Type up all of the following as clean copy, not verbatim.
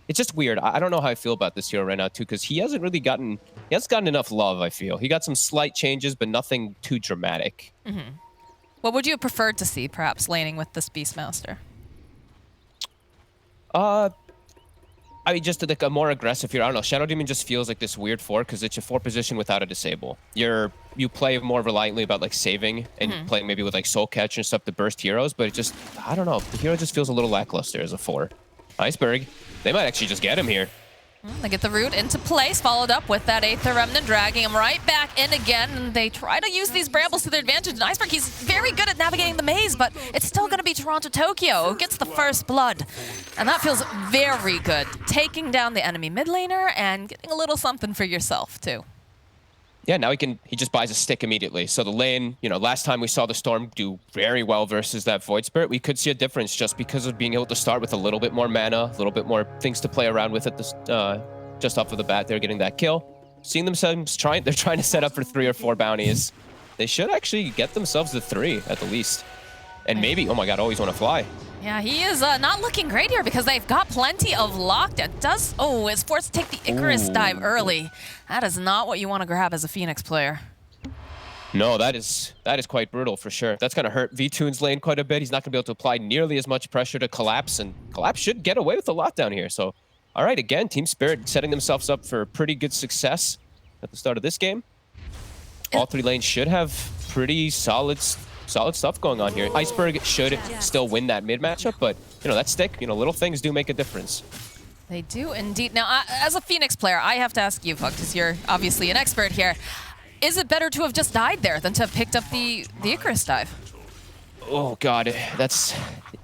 it's just weird. I don't know how I feel about this hero right now too, because he hasn't gotten enough love. I feel he got some slight changes, but nothing too dramatic. What would you have preferred to see, perhaps, laning with this Beastmaster? I mean, just like a more aggressive hero. I don't know. Shadow Demon just feels like this weird 4 because it's a 4 position without a disable. You play more reliantly about like saving and playing maybe with like Soul Catch and stuff to burst heroes, but it just, I don't know. The hero just feels a little lackluster as a 4. Iceberg, they might actually just get him here. They get the root into place, followed up with that Aether Remnant, dragging him right back in again. And they try to use these brambles to their advantage. And Iceberg, he's very good at navigating the maze, but it's still going to be Toronto-Tokyo who gets the first blood. And that feels very good. Taking down the enemy mid laner and getting a little something for yourself, too. Yeah, now he just buys a stick immediately. So the lane, you know, last time we saw the Storm do very well versus that Void Spirit, we could see a difference just because of being able to start with a little bit more mana, a little bit more things to play around with at this, just off of the bat. They're getting that kill. Seeing themselves they're trying to set up for 3 or 4 bounties. They should actually get themselves the 3 at the least. And maybe, oh my god, always want to fly. Yeah, he is not looking great here because they've got plenty of lockdown. Is forced to take the Icarus dive early. That is not what you want to grab as a Phoenix player. No, that is quite brutal for sure. That's going to hurt V-Tune's lane quite a bit. He's not going to be able to apply nearly as much pressure to Collapse, and Collapse should get away with a lot down here. So, all right, again, Team Spirit setting themselves up for pretty good success at the start of this game. All 3 lanes should have pretty solid stuff going on here. Iceberg should still win that mid matchup, but you know, that stick, you know, little things do make a difference. They do indeed. Now, as a Phoenix player, I have to ask you, Puck, because you're obviously an expert here. Is it better to have just died there than to have picked up the Icarus dive? Oh god,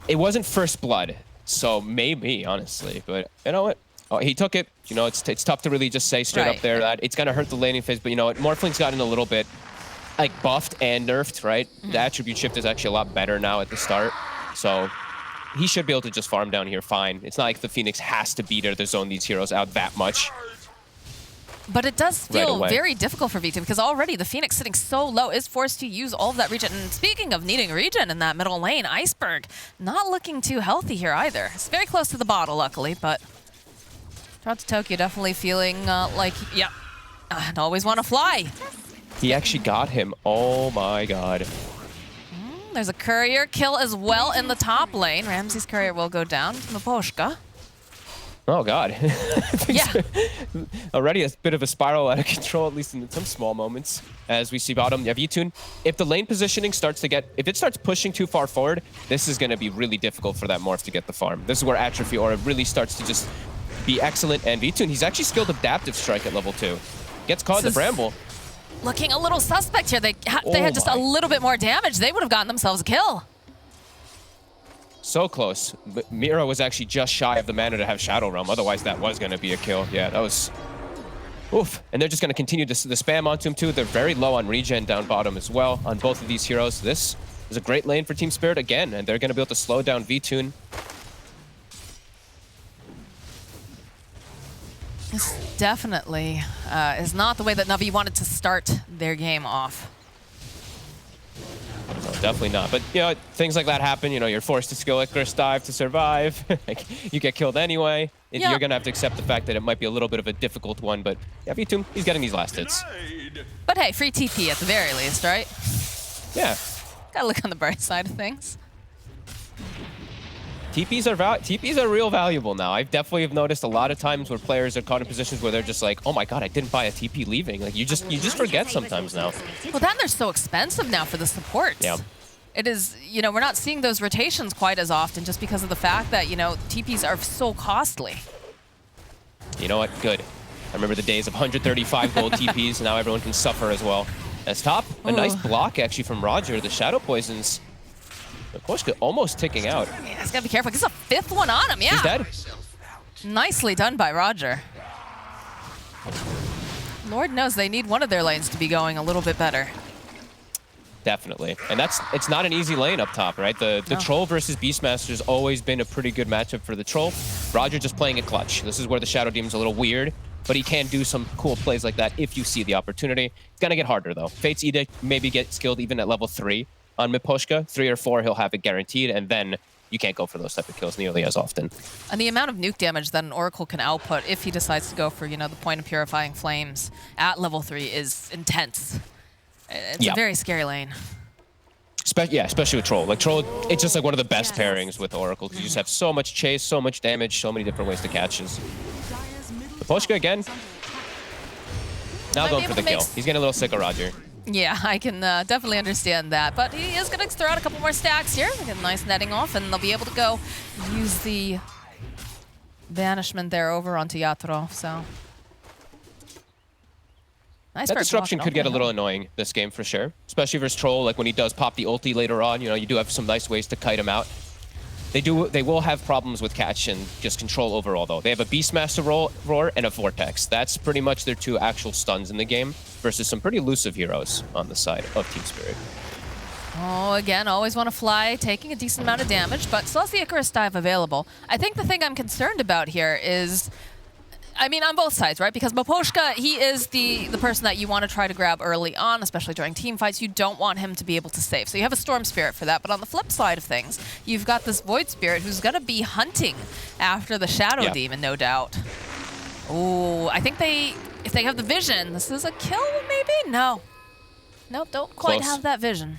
it wasn't first blood, so maybe, honestly, but you know what? Oh, he took it. You know, it's tough to really just say straight up there that it's gonna hurt the laning phase, but you know what? Morphling's gotten a little bit like buffed and nerfed, right? The attribute shift is actually a lot better now at the start. So he should be able to just farm down here fine. It's not like the Phoenix has to beat or to zone these heroes out that much. But it does feel very difficult for V2 because already the Phoenix sitting so low is forced to use all of that regen. And speaking of needing regen in that middle lane, Iceberg not looking too healthy here either. It's very close to the bottle, luckily, but Toronto-Tokyo definitely feeling like, yeah, I'd always want to fly. He actually got him. Oh my god. There's a courier kill as well in the top lane. Ramsey's courier will go down. Maposhka. Oh god. Yeah. Already a bit of a spiral out of control, at least in some small moments. As we see bottom, yeah, V-Tune. If the lane positioning starts pushing too far forward, this is going to be really difficult for that Morph to get the farm. This is where Atrophy Aura really starts to just be excellent. And V-Tune, he's actually skilled Adaptive Strike at level 2. Gets caught in the Bramble. Looking a little suspect here. They had just a little bit more damage. They would have gotten themselves a kill. So close. But Mira was actually just shy of the mana to have Shadow Realm. Otherwise, that was going to be a kill. Yeah, that was... Oof. And they're just going to continue the spam onto him, too. They're very low on regen down bottom as well on both of these heroes. This is a great lane for Team Spirit again, and they're going to be able to slow down V-Tune. This definitely is not the way that Navi wanted to start their game off. No, definitely not. But, you know, things like that happen. You know, you're forced to skill Icarus dive to survive. Like, you get killed anyway. Yeah. You're going to have to accept the fact that it might be a little bit of a difficult one. But, yeah, V-Tune, he's getting these last hits. But hey, free TP at the very least, right? Yeah. Gotta look on the bright side of things. TPs are real valuable now. I definitely have noticed a lot of times where players are caught in positions where they're just like, oh my god, I didn't buy a TP leaving. Like you just forget sometimes now. Well, then they're so expensive now for the supports. Yeah. It is, you know, we're not seeing those rotations quite as often just because of the fact that, you know, TPs are so costly. You know what? Good. I remember the days of 135 gold TPs, and now everyone can suffer as well. As top, a nice block actually from Roger. The Shadow Poisons. Maposhka almost ticking out. Yeah, he's gotta be careful. This is a 5th one on him, yeah. He's dead. Nicely done by Roger. Lord knows they need one of their lanes to be going a little bit better. Definitely. And it's not an easy lane up top, right? The Troll versus Beastmaster has always been a pretty good matchup for the Troll. Roger just playing it clutch. This is where the Shadow Demon's a little weird, but he can do some cool plays like that if you see the opportunity. It's gonna get harder though. Fate's Edict maybe get skilled even at level 3. On Maposhka, 3 or 4, he'll have it guaranteed, and then you can't go for those type of kills nearly as often. And the amount of nuke damage that an Oracle can output if he decides to go for, you know, the point of Purifying Flames at level 3 is intense. It's a very scary lane. Especially with Troll. Like Troll, it's just like one of the best pairings with Oracle because you just have so much chase, so much damage, so many different ways to catch us. Poshka again. Now going for the kill. He's getting a little sick of Roger. Yeah, I can definitely understand that. But he is going to throw out a couple more stacks here. Get a nice netting off, and they'll be able to go use the banishment there over onto Yatoro. So nice. That disruption could get a little annoying this game for sure, especially versus Troll. Like when he does pop the ulti later on, you know, you do have some nice ways to kite him out. They will have problems with catch and just control overall, though. They have a Beastmaster roar and a Vortex. That's pretty much their 2 actual stuns in the game versus some pretty elusive heroes on the side of Team Spirit. Oh, again, always want to fly, taking a decent amount of damage, but still has the Icarus dive available. I think the thing I'm concerned about here is, I mean, on both sides, right? Because Miposhka, he is the person that you want to try to grab early on, especially during team fights. You don't want him to be able to save. So you have a Storm Spirit for that. But on the flip side of things, you've got this Void Spirit who's going to be hunting after the Shadow Demon, no doubt. Oh, I think if they have the vision, this is a kill, maybe? No. Nope, don't quite have that vision.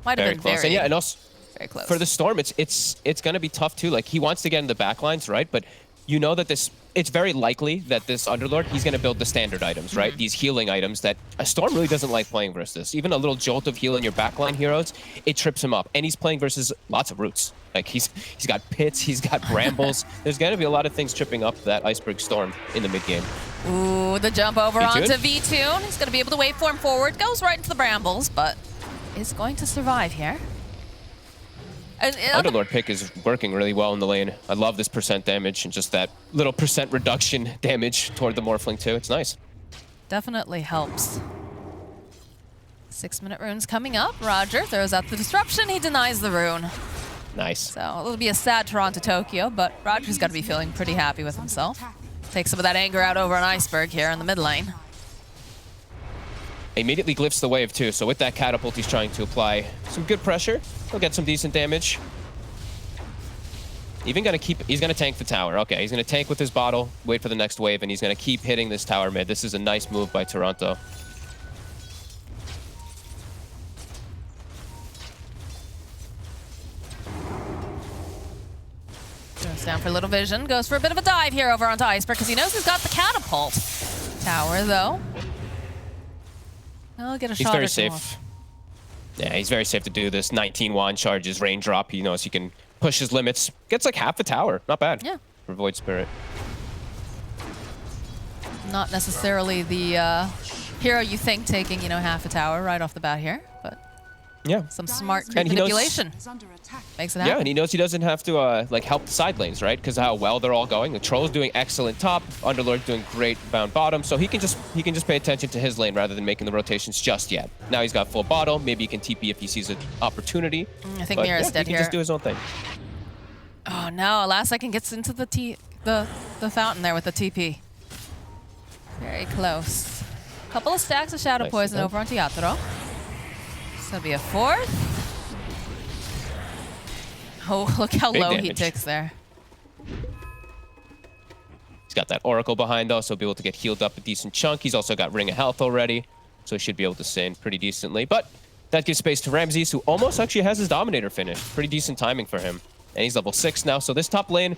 Might have been close. And yeah, and also very close. For the Storm, it's going to be tough too. Like he wants to get in the backlines, right? But you know that it's very likely that this Underlord, he's going to build the standard items, right? These healing items that a Storm really doesn't like playing versus this. Even a little jolt of heal in your backline heroes, it trips him up. And he's playing versus lots of roots. Like he's got pits, he's got brambles. There's going to be a lot of things tripping up that Iceberg Storm in the mid game. Ooh, the jump over onto V-Tune. He's going to be able to waveform forward, goes right into the brambles, but is going to survive here. Underlord pick is working really well in the lane. I love this percent damage and just that little percent reduction damage toward the Morphling too. It's nice. Definitely helps. 6-minute runes coming up. Roger throws out the disruption. He denies the rune. Nice. So it'll be a sad Toronto-Tokyo, but Roger's got to be feeling pretty happy with himself. Take some of that anger out over on Iceberg here in the mid lane. Immediately glyphs the wave too, so with that catapult he's trying to apply some good pressure. He'll get some decent damage. Even he's gonna tank the tower. Okay, he's gonna tank with his bottle, wait for the next wave, and he's gonna keep hitting this tower mid. This is a nice move by Toronto. Goes down for a little vision, goes for a bit of a dive here over onto Iceberg because he knows he's got the catapult. Tower though. I'll get a shot. He's very safe. Yeah, he's very safe to do this. 19 wand charges, raindrop. He knows he can push his limits. Gets like half the tower. Not bad. Yeah. For Void Spirit. Not necessarily the hero you think taking, you know, half a tower right off the bat here, but yeah, some smart manipulation makes it happen. Yeah, and he knows he doesn't have to like help the side lanes, right? Because of how well they're all going. The Troll's doing excellent top, Underlord's doing great bound bottom, so he can just pay attention to his lane rather than making the rotations just yet. Now he's got full bottle. Maybe he can TP if he sees an opportunity. I think Mira's dead he here. Can just do his own thing. Oh no! Last second gets into the fountain there with the TP. Very close. Couple of stacks of Shadow Poison over onto Yatoro. This will be a 4th. Oh, look how low he ticks there. He's got that Oracle behind though, so he'll be able to get healed up a decent chunk. He's also got Ring of Health already, so he should be able to stay in pretty decently. But that gives space to Ramses, who almost actually has his Dominator finished. Pretty decent timing for him. And he's level 6 now, so this top lane,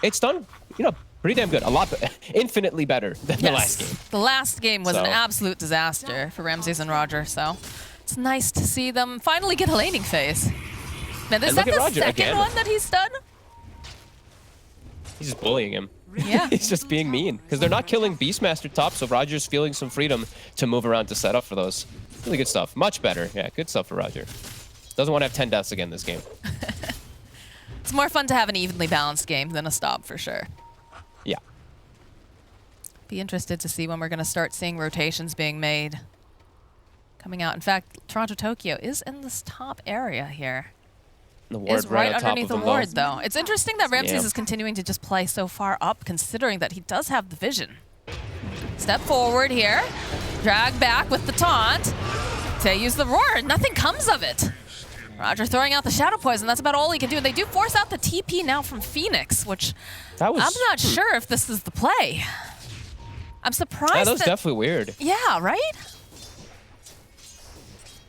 it's done, you know, pretty damn good. A lot, infinitely better than the last game. The last game was an absolute disaster for Ramses and Roger, so it's nice to see them finally get a laning phase. Man, is that the second one that he's done? He's just bullying him. Yeah. He's just being mean. Because they're not killing Beastmaster top, so Roger's feeling some freedom to move around to set up for those. Really good stuff. Much better. Yeah, good stuff for Roger. Doesn't want to have 10 deaths again this game. It's more fun to have an evenly balanced game than a stop, for sure. Yeah. Be interested to see when we're going to start seeing rotations being made. Coming out. In fact, Toronto-Tokyo is in this top area here. The ward is right underneath the ward, though. It's interesting that Ramses is continuing to just play so far up, considering that he does have the vision. Step forward here. Drag back with the taunt. They use the roar. Nothing comes of it. Roger throwing out the Shadow Poison. That's about all he can do. They do force out the TP now from Phoenix, which I'm not sure if this is the play. I'm surprised. Yeah, that was definitely weird. Yeah, right?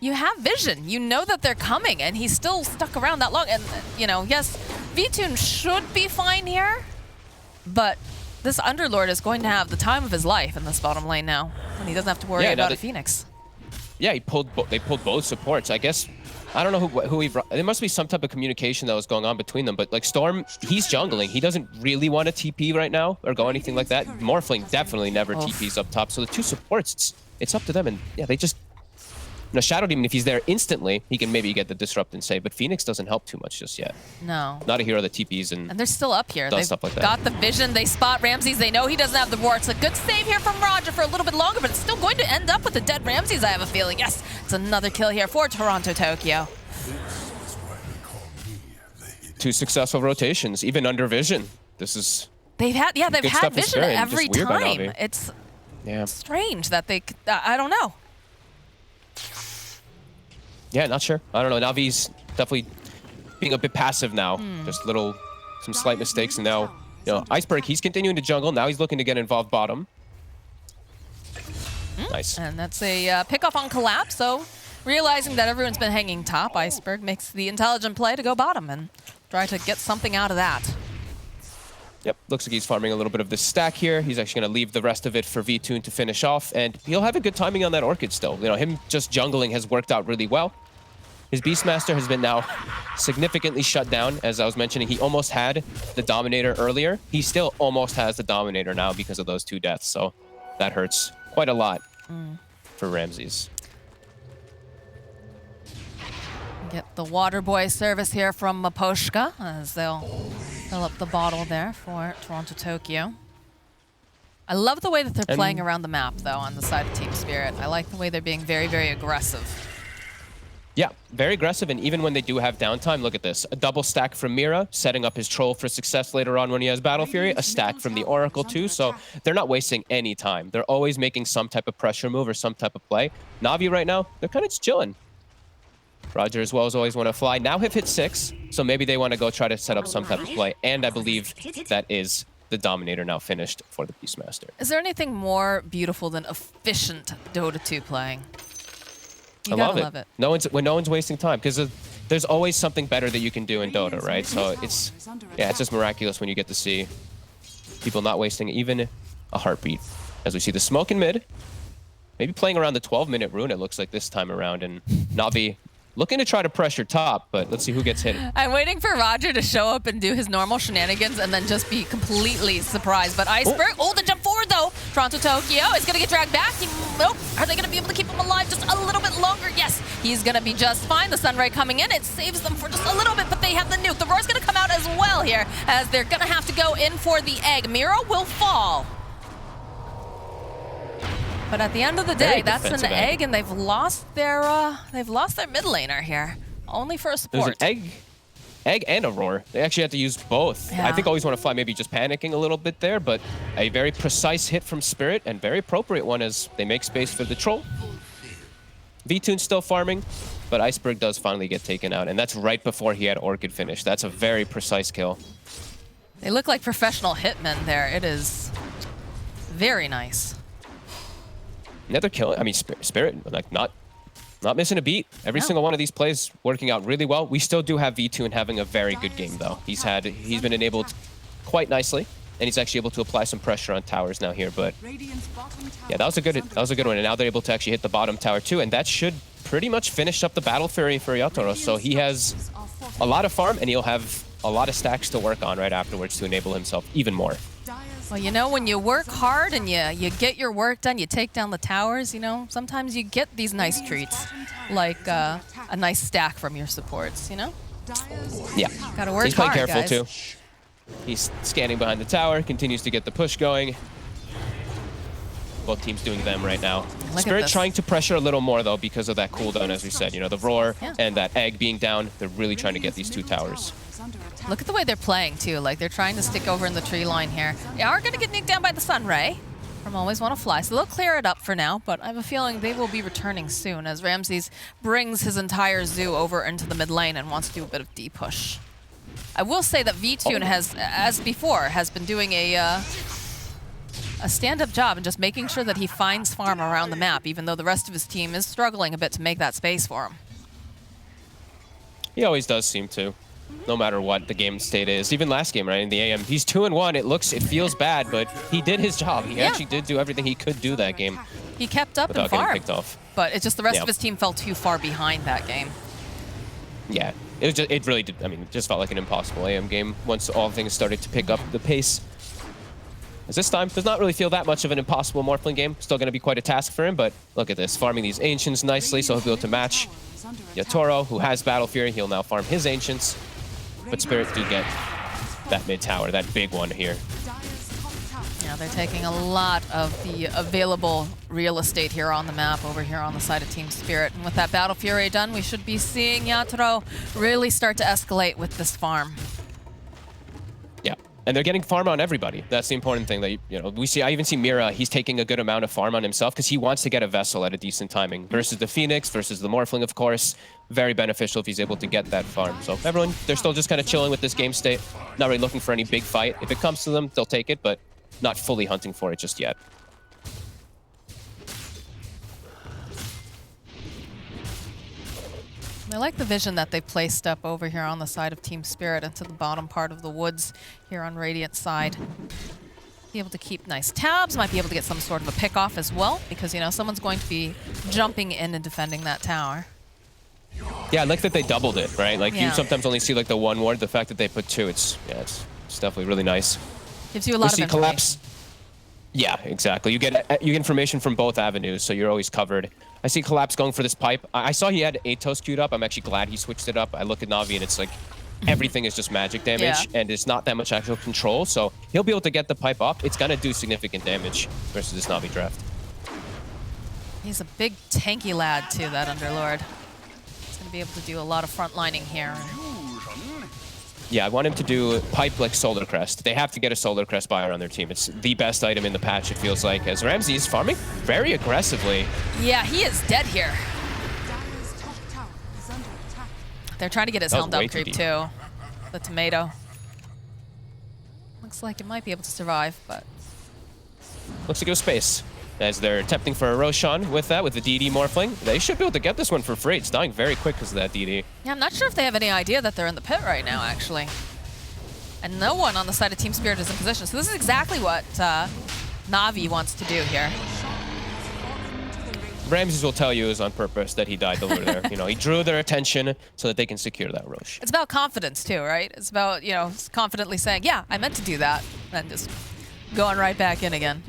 You have vision. You know that they're coming, and he's still stuck around that long. And, you know, yes, Vtoon should be fine here, but this Underlord is going to have the time of his life in this bottom lane now, when he doesn't have to worry about a Phoenix. Yeah, they pulled both supports. I guess, I don't know who there must be some type of communication that was going on between them, but like Storm, he's jungling. He doesn't really want to TP right now or go anything like that. Morphling definitely never TPs up top. So the two supports, it's up to them. And yeah, they just, you know, Shadow Demon, if he's there instantly, he can maybe get the disrupt and save, but Phoenix doesn't help too much just yet. No. Not a hero that TPs and they're still up here. They've stuff like that. got the vision. They spot Ramses. They know he doesn't have the roar. It's a good save here from Roger for a little bit longer, but it's still going to end up with a dead Ramses, I have a feeling. Yes, it's another kill here for Toronto Tokyo. 2 successful rotations, even under vision. This is they've had vision every time. It's strange that they I don't know. Yeah, not sure. I don't know. Navi's definitely being a bit passive now. Just some slight mistakes, and now, you know, Iceberg, he's continuing to jungle. Now he's looking to get involved bottom. Nice. And that's a pick-off on Collapse, so realizing that everyone's been hanging top, Iceberg makes the intelligent play to go bottom and try to get something out of that. Yep, looks like he's farming a little bit of this stack here. He's actually going to leave the rest of it for Vtoon to finish off, and he'll have a good timing on that Orchid still. You know, him just jungling has worked out really well. His Beastmaster has been now significantly shut down. As I was mentioning, he almost had the Dominator earlier. He still almost has the Dominator now because of those 2 deaths, so that hurts quite a lot for Ramses. Get the Water Boy service here from Maposhka as they'll fill up the bottle there for Toronto Tokyo. I love the way that they're playing around the map, though, on the side of Team Spirit. I like the way they're being very, very aggressive. Yeah, very aggressive, and even when they do have downtime, look at this. A double stack from Mira, setting up his Troll for success later on when he has Battle Fury. A stack from the Oracle, too, so they're not wasting any time. They're always making some type of pressure move or some type of play. Navi right now, they're kind of just chilling. Roger as well as always want to fly. Now have hit 6, so maybe they want to go try to set up some type of play. And I believe that is the Dominator now finished for the Beastmaster. Is there anything more beautiful than efficient Dota 2 playing? I love it. When no one's wasting time, because there's always something better that you can do in Dota, right? So it's just miraculous when you get to see people not wasting even a heartbeat. As we see the smoke in mid, maybe playing around the 12-minute rune, it looks like this time around, and Navi looking to try to pressure top, but let's see who gets hit. I'm waiting for Roger to show up and do his normal shenanigans and then just be completely surprised. But Iceberg, the jump forward though. Toronto Tokyo is going to get dragged back. Nope. Are they going to be able to keep him alive just a little bit longer? Yes, he's going to be just fine. The Sunray coming in, it saves them for just a little bit, but they have the nuke. The Roar's going to come out as well here, as they're going to have to go in for the egg. Miro will fall. But at the end of the day, that's an egg, and they've lost their mid laner here, only for a support. There's an egg and a roar. They actually have to use both. Yeah. I think always want to fly, maybe just panicking a little bit there, but a very precise hit from Spirit and very appropriate one as they make space for the Troll. Vtoon's still farming, but Iceberg does finally get taken out, and that's right before he had Orchid finish. That's a very precise kill. They look like professional hitmen there. It is very nice. Another kill. I mean, Spirit, like not missing a beat. Every single one of these plays working out really well. We still do have Vtoon having a very good game though. He's been enabled quite nicely, and he's actually able to apply some pressure on towers now here. But yeah, that was a good one. And now they're able to actually hit the bottom tower too, and that should pretty much finish up the Battle Fury for Yatoro. So he has a lot of farm, and he'll have a lot of stacks to work on right afterwards to enable himself even more. Well, you know, when you work hard and you get your work done, you take down the towers, you know, sometimes you get these nice treats, like a nice stack from your supports, you know? Yeah. Gotta work hard, he's playing careful guys. too. He's scanning behind the tower, continues to get the push going. Both teams doing them right now. Spirit trying to pressure a little more though because of that cooldown, as we said. You know, the roar and that egg being down, they're really trying to get these 2 towers. Look at the way they're playing too. Like they're trying to stick over in the tree line here. They are going to get nuked down by the Sunray. from Always Wanna Fly. So they'll clear it up for now, but I have a feeling they will be returning soon as Ramses brings his entire zoo over into the mid lane and wants to do a bit of D-push. I will say that VTune has, as before, has been doing a stand-up job and just making sure that he finds farm around the map, even though the rest of his team is struggling a bit to make that space for him. He always does seem to, no matter what the game state is. Even last game, right, in the AM, he's 2-1. It feels bad, but he did his job. He actually did do everything he could do that game. He kept up and farmed, but it's just the rest of his team fell too far behind that game. Yeah, it really did. I mean, it just felt like an impossible AM game once all things started to pick up the pace. As this time does not really feel that much of an impossible Morphling game. Still going to be quite a task for him, but look at this, farming these Ancients nicely, so he'll be able to match Yatoro, who has Battle Fury. He'll now farm his Ancients, but Spirit do get that mid tower, that big one here. Yeah, they're taking a lot of the available real estate here on the map over here on the side of Team Spirit. And with that Battle Fury done, we should be seeing Yatoro really start to escalate with this farm. Yeah, and they're getting farm on everybody. That's the important thing that, you know, we see. I even see Mira, he's taking a good amount of farm on himself because he wants to get a Vessel at a decent timing versus the Phoenix, versus the Morphling, of course. Very beneficial if he's able to get that farm. So everyone, they're still just kind of chilling with this game state. Not really looking for any big fight. If it comes to them, they'll take it, but not fully hunting for it just yet. I like the vision that they placed up over here on the side of Team Spirit into the bottom part of the woods here on Radiant's side. Be able to keep nice tabs, might be able to get some sort of a pick off as well, because, you know, someone's going to be jumping in and defending that tower. Yeah, I like that they doubled it, right? Like, you sometimes only see like the one ward. The fact that they put two, it's definitely really nice. Gives you a lot of information. Collapse. Yeah, exactly. You get information from both avenues, so you're always covered. I see Collapse going for this pipe. I saw he had Atos queued up. I'm actually glad he switched it up. I look at Navi and it's like everything is just magic damage, and it's not that much actual control. So he'll be able to get the pipe off. It's gonna do significant damage versus this Navi draft. He's a big tanky lad too, that Underlord. He's gonna be able to do a lot of frontlining here. Yeah, I want him to do pipe like Solar Crest. They have to get a Solar Crest buyer on their team. It's the best item in the patch, it feels like, as Ramsey is farming very aggressively. Yeah, he is dead here. They're trying to get his Helm Dove creep too. The tomato. Looks like it might be able to survive, but... Looks to go space. As they're attempting for a Roshan with that, with the DD Morphling. They should be able to get this one for free. It's dying very quick because of that DD. Yeah, I'm not sure if they have any idea that they're in the pit right now, actually. And no one on the side of Team Spirit is in position. So this is exactly what Navi wants to do here. Ramses will tell you is on purpose that he died over there. You know, he drew their attention so that they can secure that Rosh. It's about confidence too, right? It's about, you know, confidently saying, yeah, I meant to do that. And just going right back in again.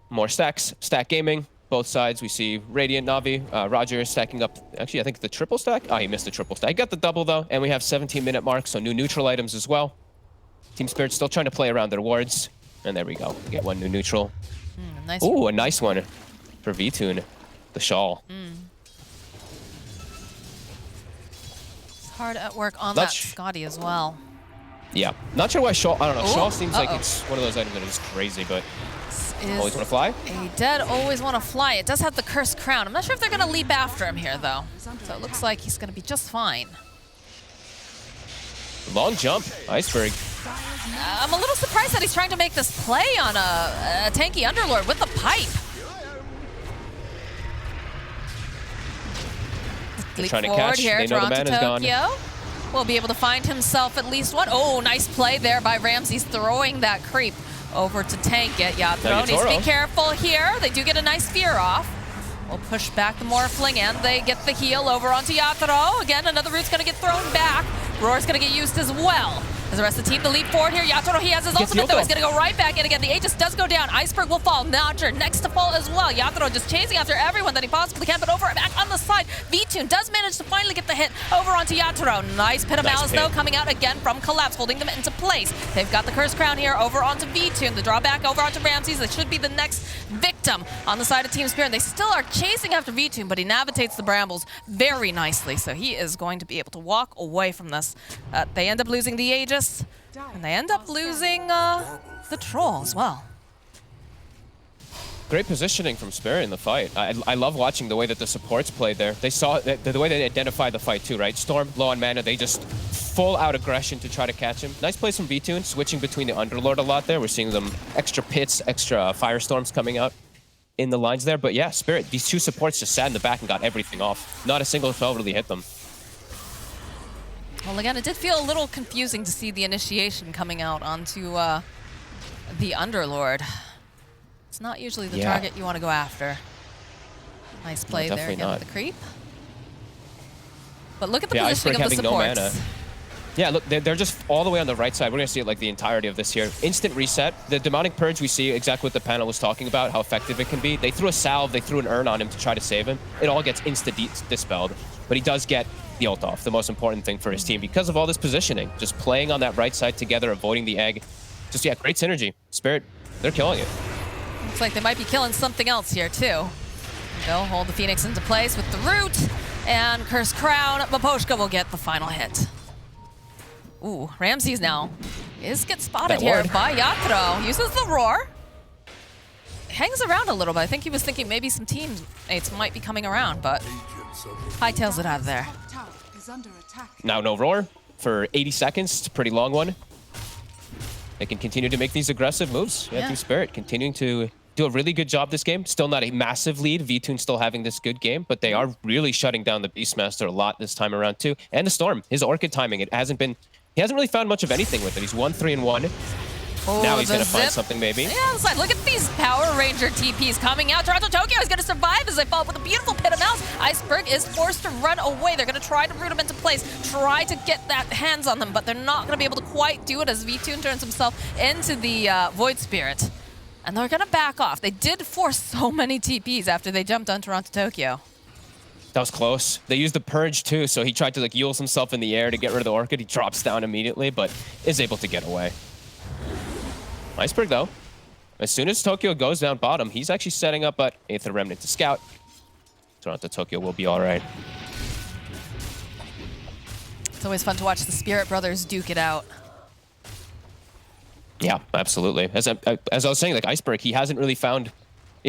More stacks, stack gaming, both sides. We see Radiant Navi, Roger stacking up, actually I think the triple stack. Oh, he missed the triple stack. He got the double though, and we have 17-minute mark, so new neutral items as well. Team Spirit still trying to play around their wards, and there we go. We get one new neutral. Nice. Ooh, a nice one for VTune, the shawl. It's hard at work on that Scotty as well. Yeah, not sure why shawl, I don't know, shawl seems like it's one of those items that is crazy, but always want to fly? A dead always want to fly. It does have the cursed crown. I'm not sure if they're going to leap after him here, though. So it looks like he's going to be just fine. Long jump, Iceberg. I'm a little surprised that he's trying to make this play on a tanky Underlord with the pipe. They're trying to catch. Here, they know the man is gone. Will be able to find himself at least one. Oh, nice play there by Ramses, throwing that creep over to tank it. Yatoro needs to be careful here. They do get a nice fear off. We'll push back the Morphling, and they get the heal over onto Yatoro. Again, another root's going to get thrown back. Roar's going to get used as well. As the rest of the team to leap forward here. Yatoro, he has his ultimate, though. He's going to go right back in again. The Aegis does go down. Iceberg will fall. Notcher next to fall as well. Yatoro just chasing after everyone that he possibly can, but over back on the side. VTune does manage to finally get the hit over onto Yatoro. Nice Pit of Malice, though, coming out again from Collapse, holding them into place. They've got the Curse Crown here over onto VTune. The drawback over onto Ramses. That should be the next victim victim on the side of Team Spirit. They still are chasing after V-Tune, but he navigates the brambles very nicely, so he is going to be able to walk away from this. They end up losing the Aegis, and they end up losing the Troll as well. Great positioning from Spirit in the fight. I love watching the way that the supports played there. They saw the way they identified the fight too, right? Storm, low on mana, they just full out aggression to try to catch him. Nice plays from V-Tune, switching between the Underlord a lot there. We're seeing them extra pits, extra firestorms coming out in the lines there. But yeah, Spirit, these two supports just sat in the back and got everything off. Not a single spell really hit them. Well, again, it did feel a little confusing to see the initiation coming out onto the Underlord. It's not usually the target you want to go after. Nice play there again with the creep. But look at the positioning of the supports. No mana. Yeah, look, they're just all the way on the right side. We're going to see it like the entirety of this here. Instant reset. The Demonic Purge, we see exactly what the panel was talking about, how effective it can be. They threw a salve, they threw an urn on him to try to save him. It all gets dispelled. But he does get the ult off, the most important thing for his team, because of all this positioning. Just playing on that right side together, avoiding the egg. Just, yeah, great synergy. Spirit, they're killing it. Looks like they might be killing something else here, too. They'll hold the Phoenix into place with the root, and Cursed Crown. Miposhka will get the final hit. Ooh, Ramses now gets spotted here by Yatro. Uses the roar. Hangs around a little bit. I think he was thinking maybe some teammates might be coming around, but hightails it out of there. Now no roar for 80 seconds. It's a pretty long one. They can continue to make these aggressive moves. Yeah, through Spirit, continuing to do a really good job this game. Still not a massive lead. V-Tune still having this good game, but they are really shutting down the Beastmaster a lot this time around too. And the Storm, his Orchid timing, he hasn't really found much of anything with it. He's 1-3-1. Oh, now he's going to find something maybe. Yeah, it's like, look at these Power Ranger TPs coming out. Toronto Tokyo is going to survive as they fall with a beautiful pit of mouse. Iceberg is forced to run away. They're going to try to root him into place, try to get that hands on them, but they're not going to be able to quite do it as V-Tune turns himself into the Void Spirit. And they're going to back off. They did force so many TPs after they jumped on Toronto Tokyo. That was close. They used the Purge too, so he tried to like Eul's himself in the air to get rid of the Orchid. He drops down immediately, but is able to get away. Iceberg though, as soon as Tokyo goes down bottom, he's actually setting up at Aether Remnant to scout. Toronto Tokyo will be all right. It's always fun to watch the Spirit Brothers duke it out. Yeah, absolutely. As I was saying, like Iceberg, he hasn't really found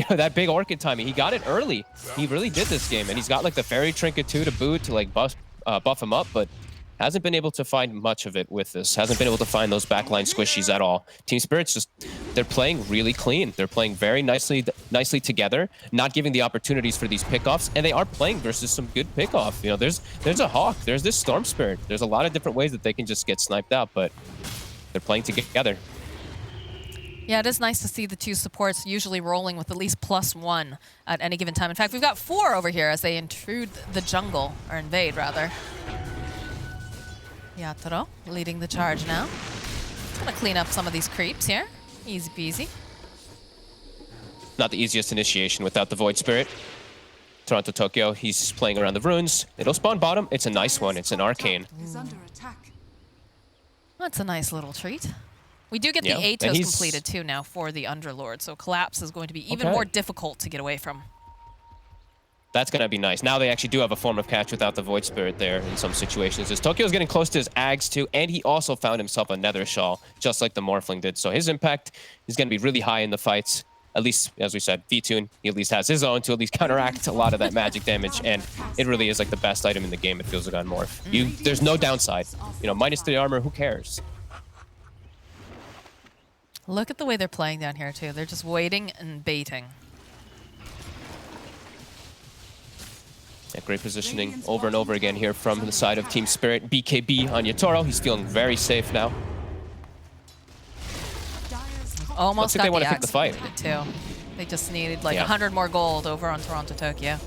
that big Orchid timing. He got it early. He really did this game, and he's got like the Fairy Trinket too to boot to like buff him up, but hasn't been able to find much of it with this. Hasn't been able to find those backline squishies at all. Team Spirit's just, they're playing really clean. They're playing very nicely together, not giving the opportunities for these pickoffs, and they are playing versus some good pickoff. There's a Hawk, there's this Storm Spirit. There's a lot of different ways that they can just get sniped out, but they're playing together. Yeah, it is nice to see the two supports usually rolling with at least +1 at any given time. In fact, we've got 4 over here as they intrude the jungle, or invade rather. Yatoro leading the charge now. Gonna clean up some of these creeps here. Easy peasy. Not the easiest initiation without the Void Spirit. Toronto Tokyo, he's playing around the runes. It'll spawn bottom. It's a nice one. It's an Arcane. That's a nice little treat. We do get the Atos completed too now for the Underlord, so Collapse is going to be even more difficult to get away from. That's going to be nice. Now they actually do have a form of catch without the Void Spirit there in some situations. As Tokyo's getting close to his Ags too, and he also found himself a Nether Shawl, just like the Morphling did. So his impact is going to be really high in the fights. At least, as we said, V-Tune, he at least has his own to at least counteract a lot of that magic damage, and it really is like the best item in the game, it feels like on Morph. There's no downside. Minus 3 armor, who cares? Look at the way they're playing down here too. They're just waiting and baiting. Yeah, great positioning over and over again here from the side of Team Spirit. BKB on Yatoro. He's feeling very safe now. Almost got they want the to pick the fight too. They just needed like 100 more gold over on Toronto Tokyo.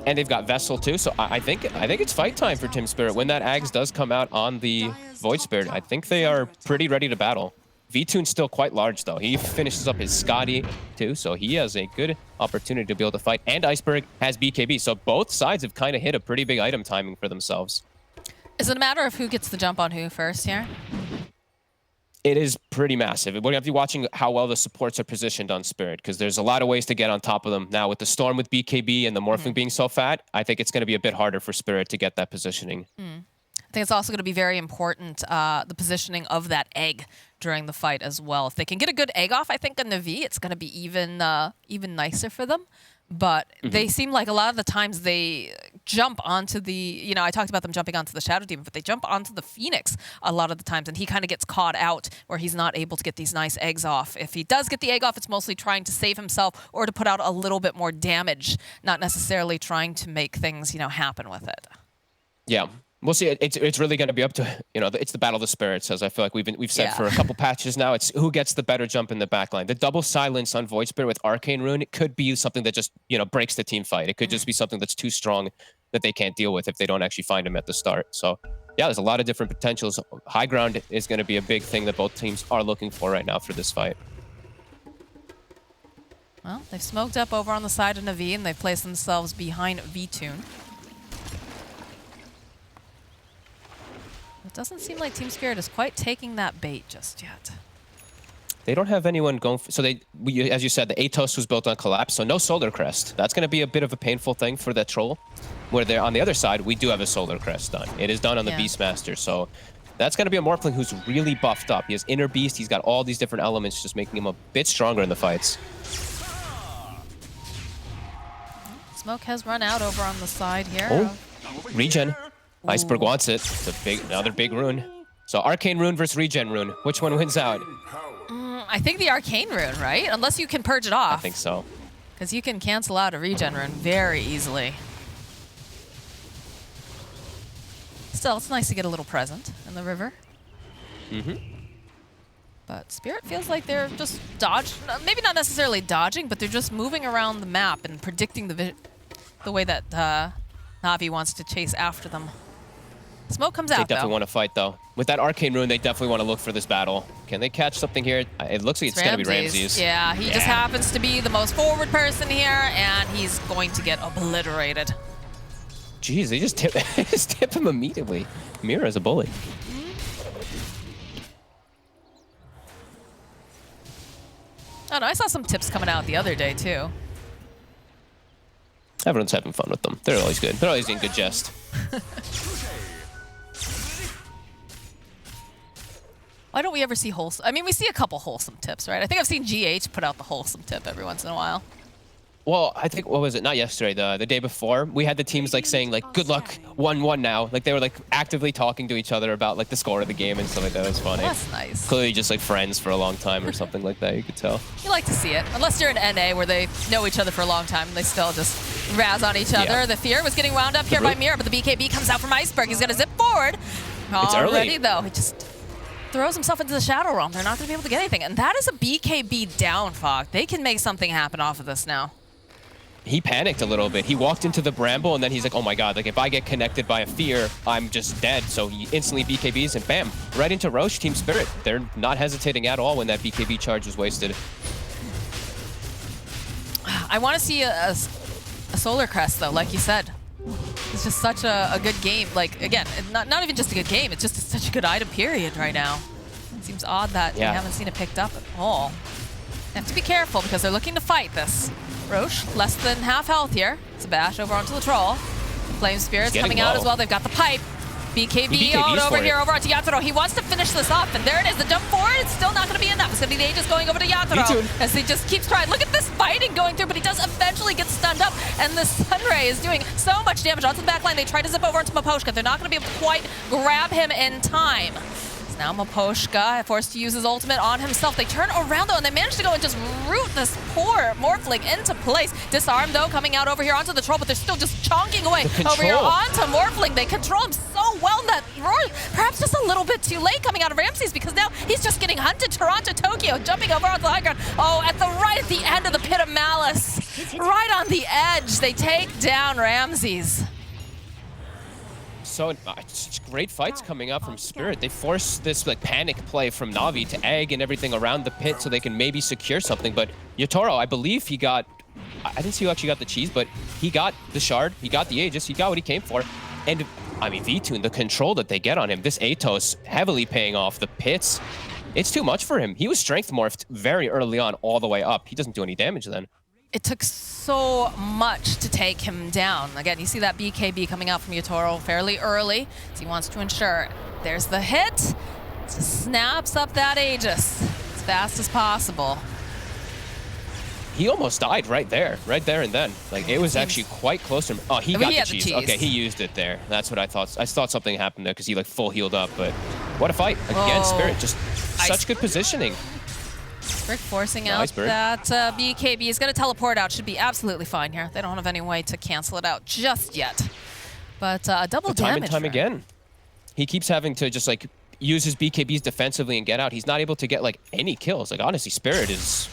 And they've got Vessel too, so I think it's fight time for Team Spirit. When that Ags does come out on the Void Spirit, I think they are pretty ready to battle. V-Tune's still quite large, though. He finishes up his Scotty, too, so he has a good opportunity to be able to fight. And Iceberg has BKB, so both sides have kind of hit a pretty big item timing for themselves. Is it a matter of who gets the jump on who first here? It is pretty massive. We're going to be watching how well the supports are positioned on Spirit, because there's a lot of ways to get on top of them. Now, with the Storm with BKB and the Morphling being so fat, I think it's going to be a bit harder for Spirit to get that positioning. I think it's also going to be very important, the positioning of that egg during the fight as well. If they can get a good egg off, I think on Navi, it's going to be even nicer for them. But they seem like a lot of the times they jump onto the, you know, I talked about them jumping onto the Shadow Demon, but they jump onto the Phoenix a lot of the times, and he kind of gets caught out where he's not able to get these nice eggs off. If he does get the egg off, it's mostly trying to save himself or to put out a little bit more damage, not necessarily trying to make things, you know, happen with it. Yeah. We'll see. It's really going to be up to, you know, it's the battle of the spirits, as I feel like we've said for a couple patches now. It's who gets the better jump in the backline. The double silence on Void Spirit with Arcane Rune, it could be something that just, you know, breaks the team fight. It could just be something that's too strong that they can't deal with if they don't actually find him at the start. So, yeah, there's a lot of different potentials. High ground is going to be a big thing that both teams are looking for right now for this fight. Well, they've smoked up over on the side of Navi, and they've placed themselves behind VTune. It doesn't seem like Team Spirit is quite taking that bait just yet. They don't have anyone going. So as you said, the Atos was built on Collapse, so no Solar Crest. That's going to be a bit of a painful thing for the Troll. Where they're on the other side, we do have a Solar Crest done. It is done on the Beastmaster, so that's going to be a Morphling who's really buffed up. He has Inner Beast. He's got all these different elements, just making him a bit stronger in the fights. Smoke has run out over on the side here. Oh, regen. Iceberg wants it. It's another big rune. So Arcane Rune versus Regen Rune. Which one wins out? I think the Arcane Rune, right? Unless you can purge it off. I think so. Because you can cancel out a Regen Rune very easily. Still, it's nice to get a little present in the river. But Spirit feels like they're just maybe not necessarily dodging, but they're just moving around the map and predicting the way that Navi wants to chase after them. Smoke comes out, They definitely want to fight, though. With that Arcane Rune, they definitely want to look for this battle. Can they catch something here? It looks like it's going to be Ramses. Yeah, he just happens to be the most forward person here, and he's going to get obliterated. Jeez, they just tip him immediately. Mira is a bully. Oh, no, I saw some tips coming out the other day, too. Everyone's having fun with them. They're always good. They're always in good jest. Why don't we ever see wholesome? I mean, we see a couple wholesome tips, right? I think I've seen GH put out the wholesome tip every once in a while. Well, I think, what was it? Not yesterday, the day before. We had the teams like saying like, good luck, 1-1 now. Like they were like actively talking to each other about like the score of the game and stuff like that. It was funny. Well, that's nice. Clearly just like friends for a long time or something like that, you could tell. You like to see it. Unless you're in NA where they know each other for a long time and they still just razz on each other. The Fear was getting wound up here by Mira, but the BKB comes out from Iceberg. He's going to zip forward. It's early, though. He just throws himself into the Shadow Realm. They're not going to be able to get anything. And that is a BKB down, Fog. They can make something happen off of this now. He panicked a little bit. He walked into the Bramble, and then he's like, oh my god, like if I get connected by a Fear, I'm just dead. So he instantly BKBs, and bam, right into Roche, Team Spirit. They're not hesitating at all when that BKB charge was wasted. I want to see a Solar Crest, though, like you said. It's just such a good game. Like, again, not even just a good game, it's just such a good item period right now. It seems odd that we haven't seen it picked up at all. They have to be careful because they're looking to fight this. Roche, less than half health here. It's a bash over onto the Troll. Flame Spirit's coming out as well. They've got the pipe. BKB over here over onto Yatoro. He wants to finish this off, and there it is. The jump forward, it's still not going to be enough. It's going to be the Aegis going over to Yatoro as he just keeps trying. Look at this fighting going through, but he does eventually get stunned up, and the Sunray is doing so much damage. Onto the backline, they try to zip over into Maposhka. They're not going to be able to quite grab him in time. Now Maposhka forced to use his ultimate on himself. They turn around, though, and they manage to go and just root this poor Morphling into place. Disarm, though, coming out over here onto the Troll, but they're still just chonking away over here onto Morphling. They control him so well that Roar, perhaps just a little bit too late coming out of Ramses, because now he's just getting hunted. Toronto, Tokyo, jumping over onto the high ground. Oh, right at the end of the Pit of Malice. Right on the edge, they take down Ramses. So great fights coming up from Spirit. They force this like panic play from Navi to egg and everything around the pit so they can maybe secure something. But Yatoro, I believe he got, I didn't see who actually got the cheese, but he got the shard, he got the Aegis, he got what he came for. And I mean, VTune, the control that they get on him, this Atos heavily paying off. The pits, It's too much for him. He was strength morphed very early on, all the way up. He doesn't do any damage then. It took so much to take him down. Again, you see that BKB coming out from Yatoro fairly early, so he wants to ensure. There's the hit. Just snaps up that Aegis as fast as possible. He almost died right there and then. Like, it was actually quite close to him. Oh, he got the cheese. Okay, he used it there. That's what I thought. I thought something happened there because he like full healed up, but what a fight. Again, Spirit, just such good positioning. Iceberg forcing out that BKB. He's going to teleport out. Should be absolutely fine here. They don't have any way to cancel it out just yet. But double damage. Time and time again. He keeps having to just like use his BKBs defensively and get out. He's not able to get like any kills. Like, honestly, Spirit is...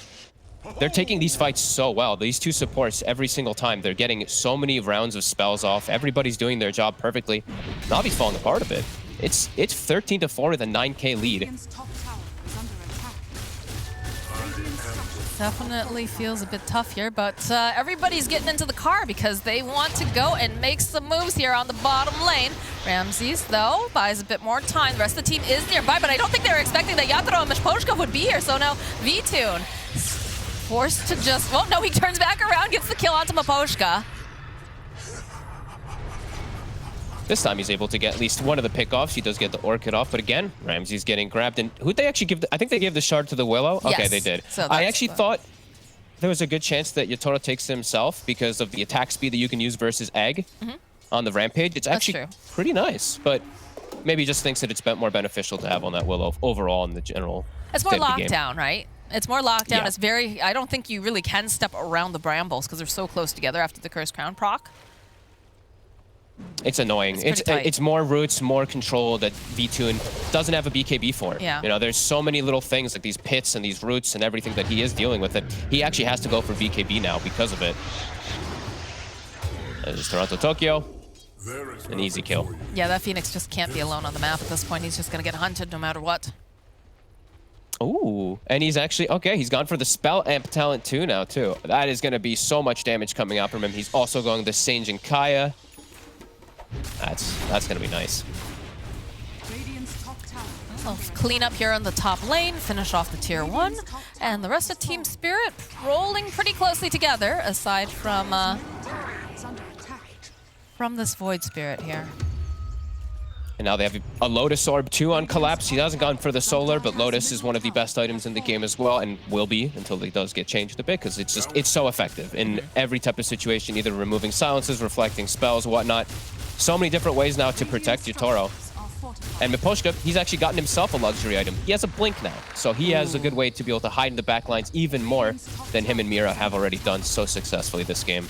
They're taking these fights so well. These two supports, every single time, they're getting so many rounds of spells off. Everybody's doing their job perfectly. Navi's falling apart a bit. It's 13-4 with a 9K lead. Definitely feels a bit tough here, but everybody's getting into the car because they want to go and make some moves here on the bottom lane. Ramses, though, buys a bit more time. The rest of the team is nearby, but I don't think they were expecting that Yatoro and Miposhka would be here. So now VTune forced to just... Well, no, he turns back around, gets the kill onto Miposhka. This time he's able to get at least one of the pickoffs. He does get the Orchid off, but again, Ramsey's getting grabbed. And who'd they actually give? I think they gave the shard to the Willow. Yes. Okay, they did. So I actually thought there was a good chance that Yatoro takes it himself because of the attack speed that you can use versus Egg on the Rampage. It's actually pretty nice, but maybe he just thinks that it's more beneficial to have on that Willow overall in the general. It's more lockdown, right? It's more lockdown. Yeah. It's very... I don't think you really can step around the brambles because they're so close together after the Cursed Crown proc. It's annoying. It's more roots, more control that VTune doesn't have a BKB for. Yeah. You know, there's so many little things like these pits and these roots and everything that he is dealing with that he actually has to go for BKB now because of it. There's Toronto Tokyo. An easy kill. Yeah, that Phoenix just can't be alone on the map at this point. He's just going to get hunted no matter what. Ooh, and he's actually, okay, he's gone for the Spell Amp talent too now, too. That is going to be so much damage coming out from him. He's also going the Sange and Kaya. That's going to be nice. Well, clean up here on the top lane, finish off the tier 1, and the rest of Team Spirit rolling pretty closely together, aside from this Void Spirit here. And now they have a Lotus Orb too on Collapse. He hasn't gone for the Solar, but Lotus is one of the best items in the game as well, and will be until it does get changed a bit, because it's so effective in every type of situation, either removing silences, reflecting spells, whatnot. So many different ways now to protect Yatoro. And Miposhka, he's actually gotten himself a luxury item. He has a Blink now, so he has a good way to be able to hide in the backlines even more than him and Mira have already done so successfully this game.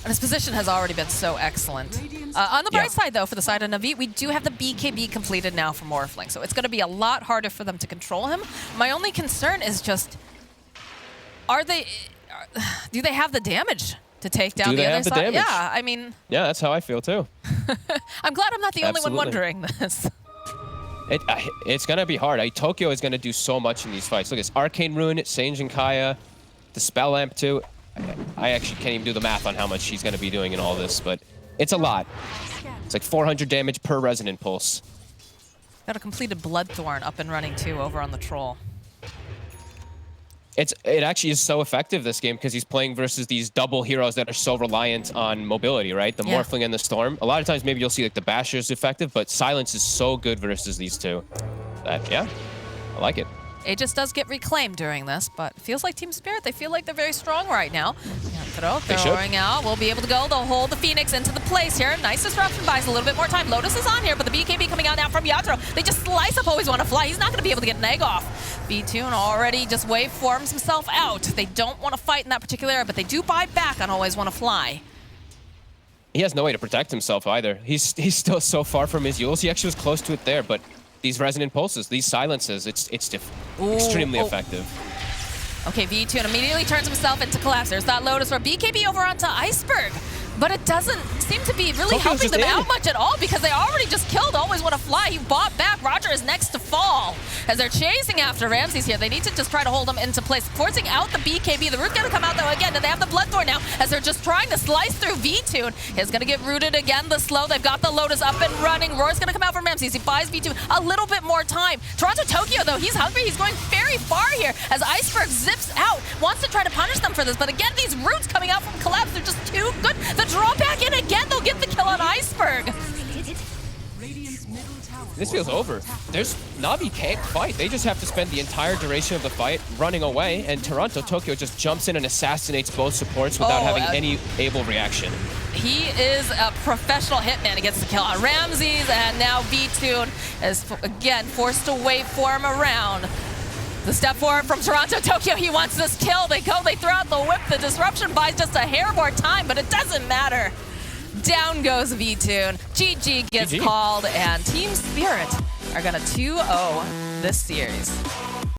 And his position has already been so excellent. On the bright side, though, for the side of Navi, we do have the BKB completed now for Morphling, so it's going to be a lot harder for them to control him. My only concern is just, do they have the damage to take down the other side? Yeah, I mean... Yeah, that's how I feel, too. I'm glad I'm not the only one wondering this. It's going to be hard. Tokyo is going to do so much in these fights. Look, it's Arcane Rune, Sange and Kaya, the Spell Amp, too. I actually can't even do the math on how much he's going to be doing in all this, but it's a lot. It's like 400 damage per Resonant Pulse. Got a completed Bloodthorn up and running, too, over on the Troll. It actually is so effective, this game, because he's playing versus these double heroes that are so reliant on mobility, right? The Morphling and the Storm. A lot of times, maybe you'll see like the Basher is effective, but Silence is so good versus these two. Yeah, I like it. Aegis does get reclaimed during this, but it feels like Team Spirit, they feel like they're very strong right now. Throwing out, we'll be able to go. They'll hold the Phoenix into the place here. Nice disruption, buys a little bit more time. Lotus is on here, but the BKB coming out now from Yatoro. They just slice up Always Want to Fly. He's not going to be able to get an egg off. VTune already just waveforms himself out. They don't want to fight in that particular area, but they do buy back on Always Want to Fly. He has no way to protect himself either. He's still so far from his Yules. He actually was close to it there, but these Resonant Pulses, these Silences, it's extremely effective. Okay, VTune immediately turns himself into Collapse. There's that Lotus or BKB over onto Iceberg. But it doesn't seem to be really helping them out much at all because they already just killed Always Want to Fly. He bought back. Roger is next to fall. As they're chasing after Ramses here, they need to just try to hold him into place. Forcing out the BKB. The root's going to come out though again. And they have the Bloodthorn now as they're just trying to slice through VTune. He's going to get rooted again. The slow. They've got the Lotus up and running. Roar's going to come out from Ramses. He buys VTune a little bit more time. Toronto Tokyo, though, he's hungry. He's going very far here as Iceberg zips out. Wants to try to punish them for this, but again, these roots coming out from Collapse, they're just too good. The draw back in again, they'll get the kill on Iceberg. This feels over. Navi can't fight. They just have to spend the entire duration of the fight running away, and Tokyo just jumps in and assassinates both supports without having any able reaction. He is a professional hitman. He gets the kill on Ramses, and now VTune is again forced to waveform around. The step forward from Tokyo, he wants this kill. They go, they throw out the whip. The disruption buys just a hair more time, but it doesn't matter. Down goes VTune. GG gets called, and Team Spirit are gonna 2-0 this series.